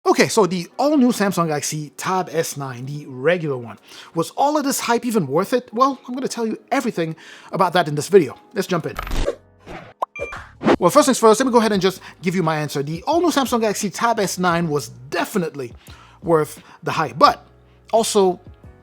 Okay, so the all-new Samsung Galaxy Tab S9, the regular one. Was all of this hype even worth it? Well, I'm going to tell you everything about that in this video. Let's jump in. Well, first things first, let me go ahead and just give you my answer. The all-new Samsung Galaxy Tab S9 was definitely worth the hype, but also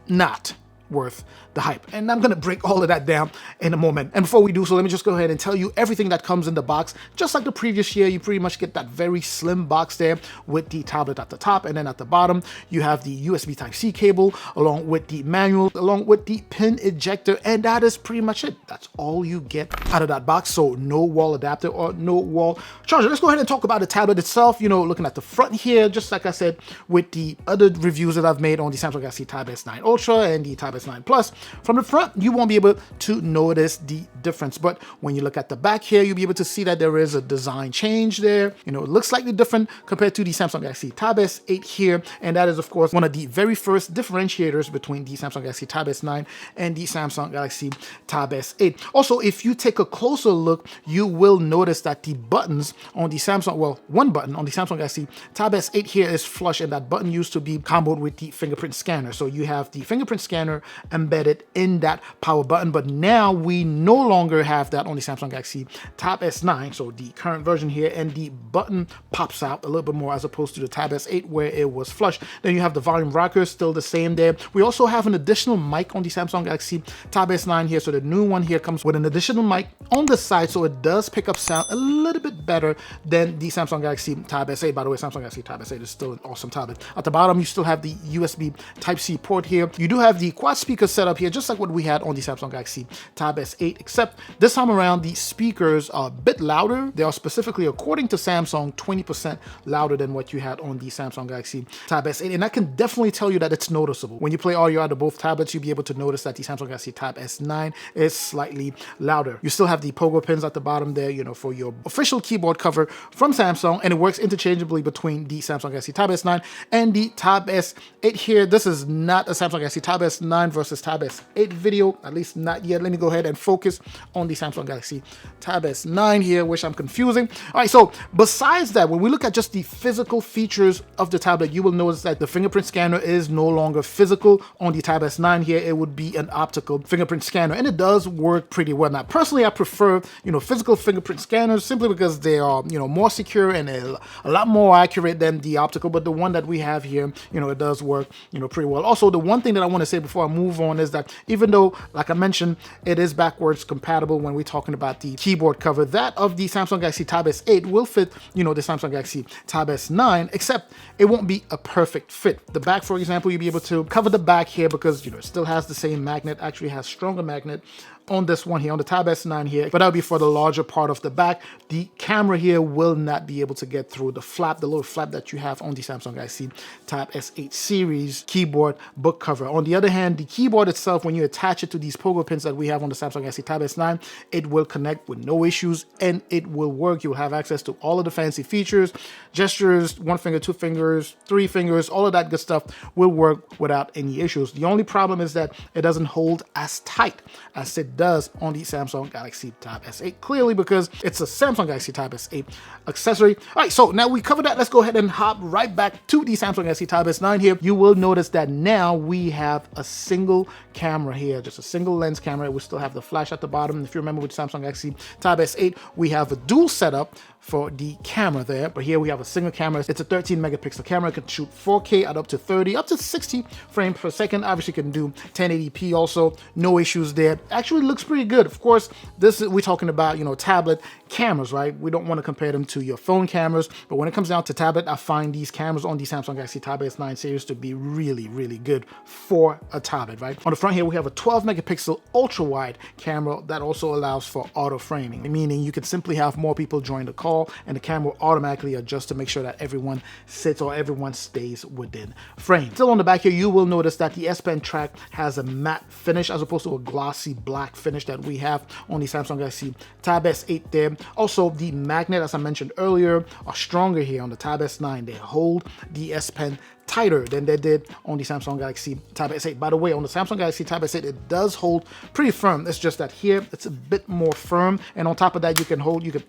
not worth the hype. And I'm gonna break all of that down in a moment. And before we do so, let me just go ahead and tell you everything that comes in the box. Just like the previous year, you pretty much get that very slim box there with the tablet at the top, and then at the bottom, you have the USB Type-C cable, along with the manual, along with the pin ejector, and that is pretty much it. That's all you get out of that box, so no wall adapter or no wall charger. Let's go ahead and talk about the tablet itself. You know, looking at the front here, just like I said with the other reviews that I've made on the Samsung Galaxy Tab S9 Ultra and the Tab S9 Plus, from the front, you won't be able to notice the difference. But when you look at the back here, you'll be able to see that there is a design change there. You know, it looks slightly different compared to the Samsung Galaxy Tab S8 here. And that is, of course, one of the very first differentiators between the Samsung Galaxy Tab S9 and the Samsung Galaxy Tab S8. Also, if you take a closer look, you will notice that the buttons on the Samsung, well, one button on the Samsung Galaxy Tab S8 here is flush, and that button used to be comboed with the fingerprint scanner. So you have the fingerprint scanner embedded in that power button, but now we no longer have that on the Samsung Galaxy Tab S9, so the current version here, and the button pops out a little bit more as opposed to the Tab S8 where it was flush. Then you have the volume rocker, still the same there. We also have an additional mic on the Samsung Galaxy Tab S9 here, so the new one here comes with an additional mic on the side, so it does pick up sound a little bit better than the Samsung Galaxy Tab S8. By the way, Samsung Galaxy Tab S8 is still an awesome tablet. At the bottom, you still have the USB Type-C port here. You do have the quad speaker setup here, just like what we had on the Samsung Galaxy Tab S8, except this time around the speakers are a bit louder. They are specifically, according to Samsung, 20% louder than what you had on the Samsung Galaxy Tab S8, and I can definitely tell you that it's noticeable. When you play audio out of both tablets, you'll be able to notice that the Samsung Galaxy Tab S9 is slightly louder. You still have the pogo pins at the bottom there, you know, for your official keyboard cover from Samsung, and it works interchangeably between the Samsung Galaxy Tab S9 and the Tab S8 here. This is not a Samsung Galaxy Tab S9 versus Tab S8 video, at least not yet. Let me go ahead and focus on the Samsung Galaxy Tab S9 here, which I'm confusing. All right, so besides that, when we look at just the physical features of the tablet, you will notice that the fingerprint scanner is no longer physical. On the Tab S9 here, it would be an optical fingerprint scanner, and it does work pretty well. Now, personally, I prefer, you know, physical fingerprint scanners simply because they are, you know, more secure and a lot more accurate than the optical, but the one that we have here, you know, it does work, you know, pretty well. Also, the one thing that I want to say before I move on is that even though, like I mentioned, it is backwards compatible when we're talking about the keyboard cover, that of the Samsung Galaxy Tab S8 will fit, you know, the Samsung Galaxy Tab S9, except it won't be a perfect fit. The back, for example, you'll be able to cover the back here because, you know, it still has the same magnet, actually has stronger magnet on this one here, on the Tab S9 here, but that'll be for the larger part of the back. The camera here will not be able to get through the flap, the little flap that you have on the Samsung Galaxy Tab S8 series keyboard book cover. On the other hand, the keyboard itself, when you attach it to these pogo pins that we have on the Samsung Galaxy Tab S9, it will connect with no issues and it will work. You'll have access to all of the fancy features, gestures, 1 finger, 2 fingers, 3 fingers, all of that good stuff will work without any issues. The only problem is that it doesn't hold as tight as it does on the Samsung Galaxy Tab S8, clearly because it's a Samsung Galaxy Tab S8 accessory. All right, so now we covered that. Let's go ahead and hop right back to the Samsung Galaxy Tab S9 here. You will notice that now we have a single camera here, just a single lens camera. We still have the flash at the bottom. If you remember with Samsung Galaxy Tab S8, we have a dual setup for the camera there, but here we have a single camera. It's a 13 megapixel camera. It can shoot 4K at up to 30, up to 60 frames per second. Obviously can do 1080p also, no issues there. Actually looks pretty good. Of course, this is, we're talking about, you know, tablet cameras, right? We don't want to compare them to your phone cameras, but when it comes down to tablet, I find these cameras on the Samsung Galaxy Tab S9 series to be really, really good for a tablet, right? On the front here, we have a 12 megapixel ultra wide camera that also allows for auto framing, meaning you can simply have more people join the call and the camera will automatically adjust to make sure that everyone sits or everyone stays within frame. Still on the back here, you will notice that the S Pen track has a matte finish as opposed to a glossy black finish that we have on the Samsung Galaxy Tab S8 there. Also, the magnet, as I mentioned earlier, are stronger here on the Tab S9. They hold the S Pen tighter than they did on the Samsung Galaxy Tab S8. By the way, on the Samsung Galaxy Tab S8, it does hold pretty firm. It's just that here it's a bit more firm, and on top of that, you can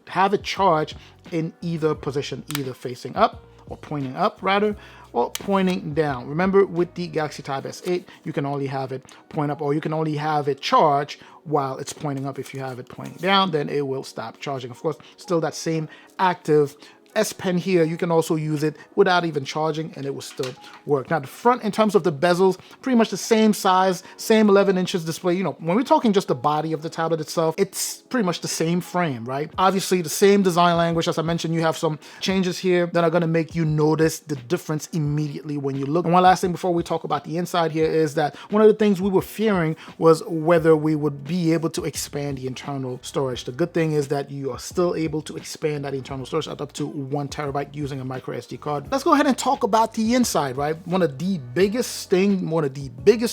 have it charged in either position, either facing up or pointing up rather, or pointing down. Remember, with the Galaxy Tab S8, you can only have it point up, or you can only have it charge while it's pointing up. If you have it pointing down, then it will stop charging. Of course, still that same active S Pen here, you can also use it without even charging and it will still work. Now the front, in terms of the bezels, pretty much the same size, same 11 inches display. You know, when we're talking just the body of the tablet itself, it's pretty much the same frame, right? Obviously the same design language. As I mentioned, you have some changes here that are going to make you notice the difference immediately when you look. And one last thing before we talk about the inside here is that one of the things we were fearing was whether we would be able to expand the internal storage. The good thing is that you are still able to expand that internal storage up to 1 terabyte using a micro SD card. Let's go ahead and talk about the inside, right? One of the biggest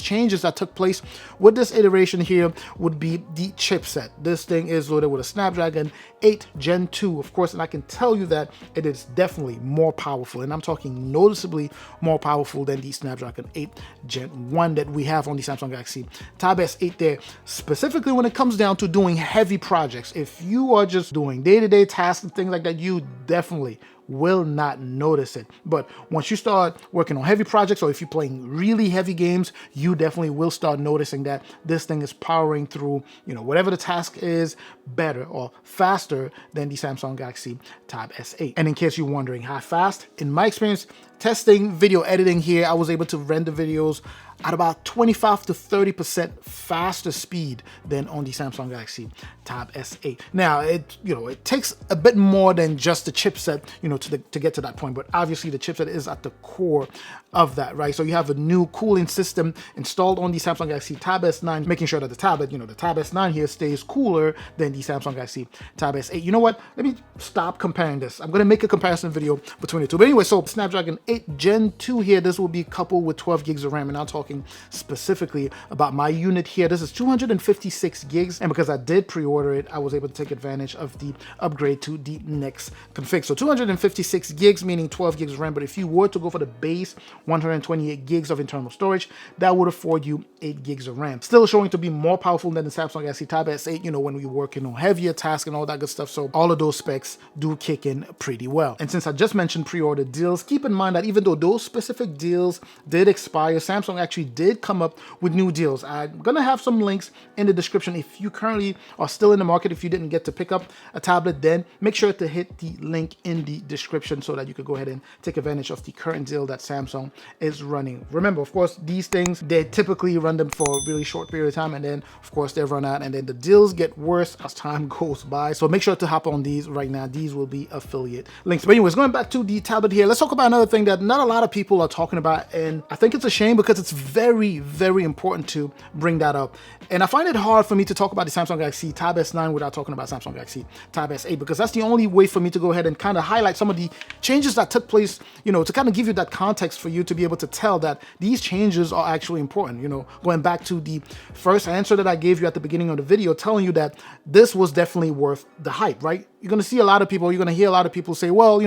changes that took place with this iteration here would be the chipset. This thing is loaded with a Snapdragon 8 Gen 2, of course, and I can tell you that it is definitely more powerful, and I'm talking noticeably more powerful than the Snapdragon 8 Gen 1 that we have on the Samsung Galaxy Tab S8 there, specifically when it comes down to doing heavy projects. If you are just doing day-to-day tasks and things like that, you definitely will not notice it. But once you start working on heavy projects, or if you're playing really heavy games, you definitely will start noticing that this thing is powering through, you know, whatever the task is better or faster than the Samsung Galaxy Tab S8. And in case you're wondering how fast, in my experience testing video editing here, I was able to render videos at about 25 to 30% faster speed than on the Samsung Galaxy Tab S8. Now, it takes a bit more than just the chipset, to get to that point, but obviously the chipset is at the core of that, right? So you have a new cooling system installed on the Samsung Galaxy Tab S9, making sure that the tablet, the Tab S9 here stays cooler than the Samsung Galaxy Tab S8. You know what? Let me stop comparing this. I'm going to make a comparison video between the two. But anyway, so Snapdragon 8 Gen 2 here, this will be coupled with 12 gigs of RAM, and I'm talking specifically about my unit here. This is 256 gigs, and because I did pre-order it, I was able to take advantage of the upgrade to the next config. So 256 gigs, meaning 12 gigs of RAM, but if you were to go for the base 128 gigs of internal storage, that would afford you 8 gigs of RAM. Still showing to be more powerful than the Samsung Galaxy Tab S8, when we're working on heavier tasks and all that good stuff. So all of those specs do kick in pretty well. And since I just mentioned pre-order deals, keep in mind that even though those specific deals did expire, Samsung actually did come up with new deals. I'm gonna have some links in the description. If you currently are still in the market, if you didn't get to pick up a tablet, then make sure to hit the link in the description so that you could go ahead and take advantage of the current deal that Samsung is running. Remember, of course, these things, they typically run them for a really short period of time, and then of course they run out, and then the deals get worse as time goes by. So make sure to hop on these right now. These will be affiliate links. But anyways, going back to the tablet here, let's talk about another thing that not a lot of people are talking about, and I think it's a shame because it's very, very important to bring that up. And I find it hard for me to talk about the Samsung Galaxy Tab S9 without talking about Samsung Galaxy Tab S8, because that's the only way for me to go ahead and kind of highlight some of the changes that took place, to kind of give you that context for you to be able to tell that these changes are actually important. Going back to the first answer that I gave you at the beginning of the video, telling you that this was definitely worth the hype, right? You're going to see a lot of people, you're going to hear a lot of people say, well,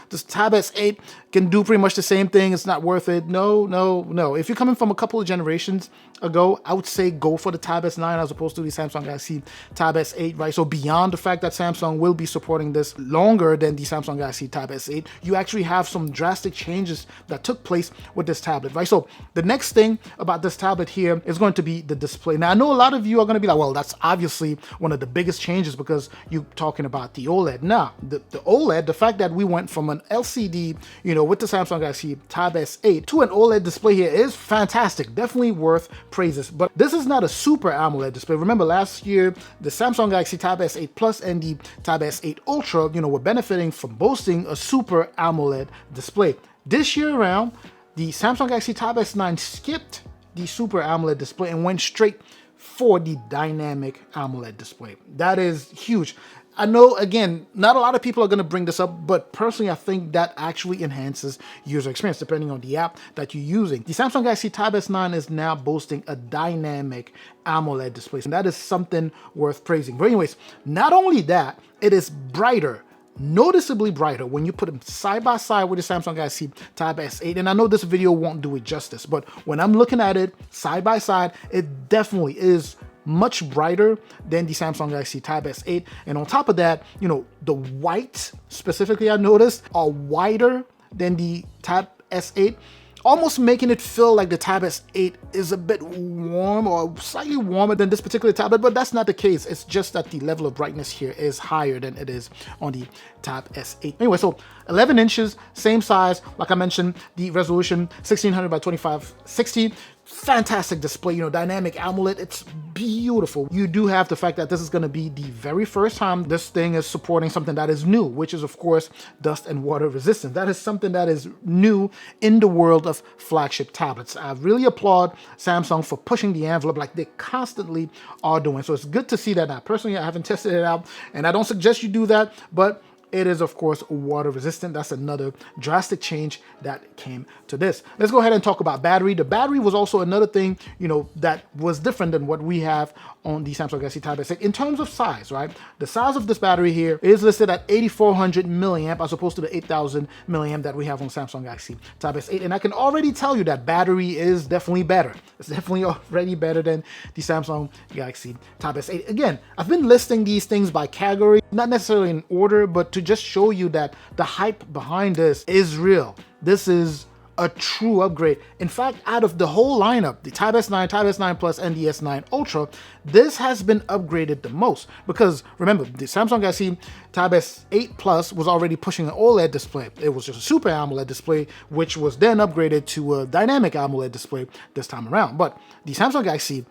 this Tab S8 can do pretty much the same thing. It's not worth it. No. If you're coming from a couple of generations ago, I would say go for the Tab S9 as opposed to the Samsung Galaxy Tab S8, right? So beyond the fact that Samsung will be supporting this longer than the Samsung Galaxy Tab S8, you actually have some drastic changes that took place with this tablet, right? So the next thing about this tablet here is going to be the display. Now, I know a lot of you are going to be like, well, that's obviously one of the biggest changes because you're talking about the OLED. Now, the OLED, the fact that we went from an LCD, with the Samsung Galaxy Tab S8 to an OLED display here is fantastic. Definitely worth praises. But this is not a super AMOLED display. Remember last year, the Samsung Galaxy Tab S8 Plus and the Tab S8 Ultra, were benefiting from boasting a super AMOLED display. This year around, the Samsung Galaxy Tab S9 skipped the super AMOLED display and went straight for the dynamic AMOLED display. That is huge. I know, again, not a lot of people are going to bring this up, but personally, I think that actually enhances user experience depending on the app that you're using. The Samsung Galaxy Tab S9 is now boasting a dynamic AMOLED display, and that is something worth praising. But anyways, not only that, it is brighter, noticeably brighter when you put them side by side with the Samsung Galaxy Tab S8. And I know this video won't do it justice, but when I'm looking at it side by side, it definitely is much brighter than the Samsung Galaxy Tab S8. And on top of that, the whites specifically I noticed are wider than the Tab S8, almost making it feel like the Tab S8 is a bit warm or slightly warmer than this particular tablet, but that's not the case. It's just that the level of brightness here is higher than it is on the Tab S8. Anyway, so 11 inches, same size, like I mentioned, the resolution 1600 by 2560. Fantastic display, dynamic AMOLED. It's beautiful. You do have the fact that this is going to be the very first time this thing is supporting something that is new, which is of course dust and water resistant. That is something that is new in the world of flagship tablets. I really applaud Samsung for pushing the envelope like they constantly are doing. So it's good to see that. Now, personally, I haven't tested it out, and I don't suggest you do that, but it is, of course, water resistant. That's another drastic change that came to this. Let's go ahead and talk about battery. The battery was also another thing, that was different than what we have on the Samsung Galaxy Tab S8 in terms of size, right? The size of this battery here is listed at 8400 milliamp as opposed to the 8000 milliamp that we have on Samsung Galaxy Tab S8. And I can already tell you that battery is definitely better. It's definitely already better than the Samsung Galaxy Tab S8. Again, I've been listing these things by category, not necessarily in order, but to just show you that the hype behind this is real. This is a true upgrade. In fact, out of the whole lineup, the Tab S9, Tab S9 Plus, and the S9 Ultra, this has been upgraded the most. Because remember, the Samsung Galaxy Tab S8 Plus was already pushing an OLED display. It was just a Super AMOLED display, which was then upgraded to a dynamic AMOLED display this time around. But the Samsung Galaxy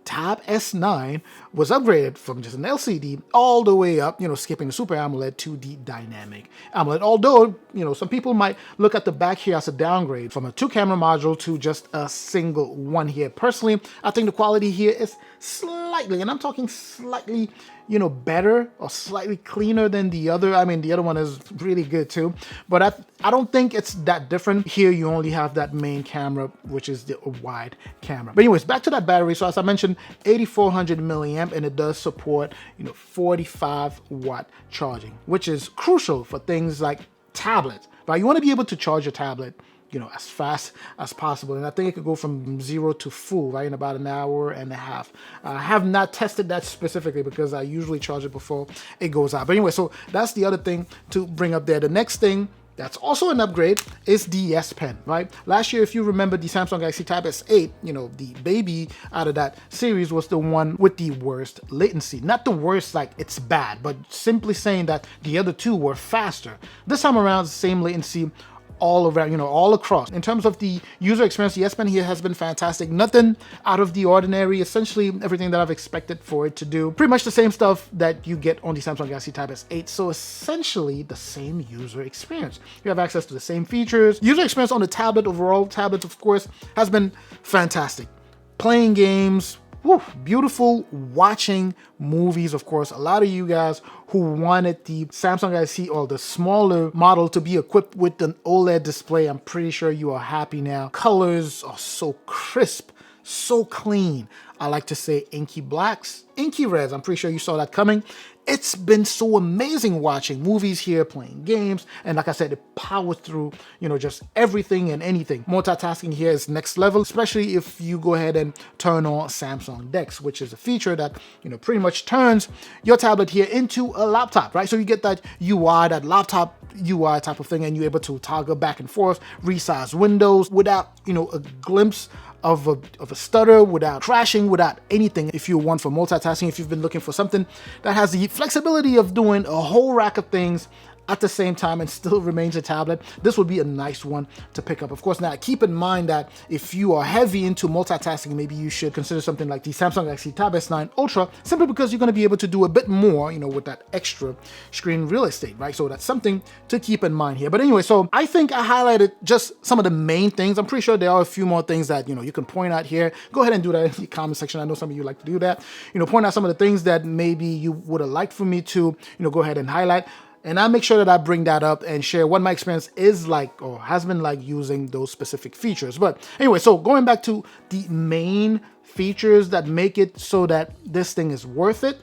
Tab S9 was upgraded from just an LCD all the way up, skipping the Super AMOLED to the dynamic AMOLED. Although, some people might look at the back here as a downgrade from a 2-camera module to just a single one here. Personally, I think the quality here is slightly, and I'm talking slightly, better or slightly cleaner than the other. I mean, the other one is really good too, but I don't think it's that different. Here, you only have that main camera, which is the wide camera. But anyways, back to that battery. So as I mentioned, 8400 milliamp, and it does support, 45 watt charging, which is crucial for things like tablets, right? You want to be able to charge your tablet as fast as possible. And I think it could go from 0 to full, right, in about an hour and a half. I have not tested that specifically because I usually charge it before it goes out. But anyway, so that's the other thing to bring up there. The next thing that's also an upgrade is the S Pen, right? Last year, if you remember, the Samsung Galaxy Tab S8, the baby out of that series was the one with the worst latency. Not the worst like it's bad, but simply saying that the other two were faster. This time around, same latency all around, all across. In terms of the user experience, the S Pen here has been fantastic. Nothing out of the ordinary. Essentially everything that I've expected for it to do. Pretty much the same stuff that you get on the Samsung Galaxy Tab S8. So essentially the same user experience. You have access to the same features. User experience on the tablet, overall tablets, of course, has been fantastic. Playing games, beautiful. Watching movies, of course. A lot of you guys who wanted the Samsung Galaxy or the smaller model to be equipped with an OLED display, I'm pretty sure you are happy now. Colors are so crisp, so clean. I like to say inky blacks, inky reds. I'm pretty sure you saw that coming. It's been so amazing watching movies here, playing games, and like I said, it powers through, just everything and anything. Multitasking here is next level, especially if you go ahead and turn on Samsung DeX, which is a feature that, pretty much turns your tablet here into a laptop, right? So you get that UI, that laptop UI type of thing, and you're able to toggle back and forth, resize windows without, a glimpse of a stutter, without crashing, without anything. If you want for multitasking, if you've been looking for something that has the flexibility of doing a whole rack of things at the same time and still remains a tablet, this would be a nice one to pick up. Of course, now keep in mind that if you are heavy into multitasking, maybe you should consider something like the Samsung Galaxy Tab S9 Ultra, simply because you're going to be able to do a bit more, with that extra screen real estate, right? So that's something to keep in mind here. But anyway, so I think I highlighted just some of the main things. I'm pretty sure there are a few more things that, you can point out here. Go ahead and do that in the comment section. I know some of you like to do that. Point out some of the things that maybe you would have liked for me to, go ahead and highlight. And I'll make sure that I bring that up and share what my experience is like or has been like using those specific features. But anyway, so going back to the main features that make it so that this thing is worth it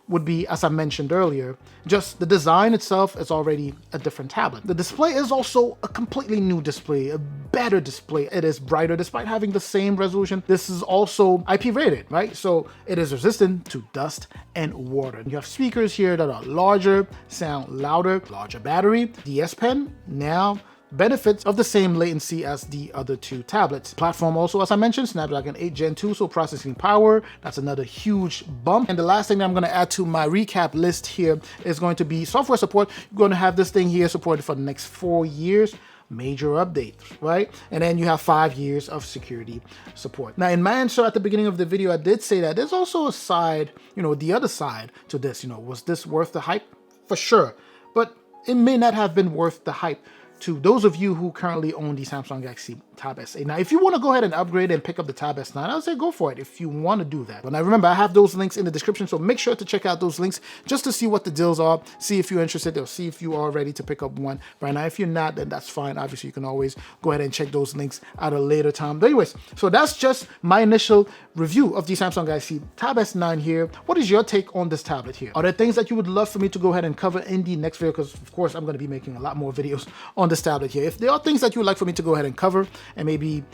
would be, as I mentioned earlier, just the design itself is already a different tablet. The display is also a completely new display, a better display. It is brighter despite having the same resolution. This is also IP rated, right? So it is resistant to dust and water. You have speakers here that are larger, sound louder, larger battery. The S Pen now benefits of the same latency as the other two tablets. Platform also, as I mentioned, Snapdragon 8 Gen 2, so processing power, that's another huge bump. And the last thing that I'm going to add to my recap list here is going to be software support. You're going to have this thing here supported for the next 4 years. Major updates, right? And then you have 5 years of security support. Now, in my answer at the beginning of the video, I did say that there's also a side, the other side to this. Was this worth the hype? For sure. But it may not have been worth the hype to those of you who currently own the Samsung Galaxy Tab S8. Now, if you want to go ahead and upgrade and pick up the Tab S9, I would say go for it if you want to do that. But now remember, I have those links in the description, so make sure to check out those links just to see what the deals are, see if you're interested, or see if you are ready to pick up one right now. If you're not, then that's fine. Obviously, you can always go ahead and check those links at a later time. But anyways, so that's just my initial review of the Samsung Galaxy Tab S9 here. What is your take on this tablet here? Are there things that you would love for me to go ahead and cover in the next video? Because of course, I'm going to be making a lot more videos on this tablet here. If there are things that you would like for me to go ahead and cover and maybe,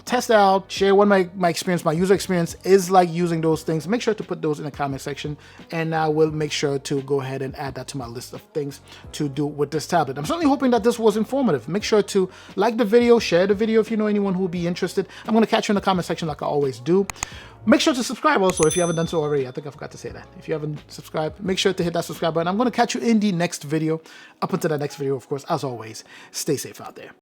test out, share what my experience, my user experience is like using those things, make sure to put those in the comment section, and I will make sure to go ahead and add that to my list of things to do with this tablet. I'm certainly hoping that this was informative. Make sure to like the video, share the video if you know anyone who would be interested. I'm going to catch you in the comment section like I always do. Make sure to subscribe also if you haven't done so already. I think I forgot to say that. If you haven't subscribed, make sure to hit that subscribe button. I'm going to catch you in the next video. Up until that next video, of course, as always, stay safe out there.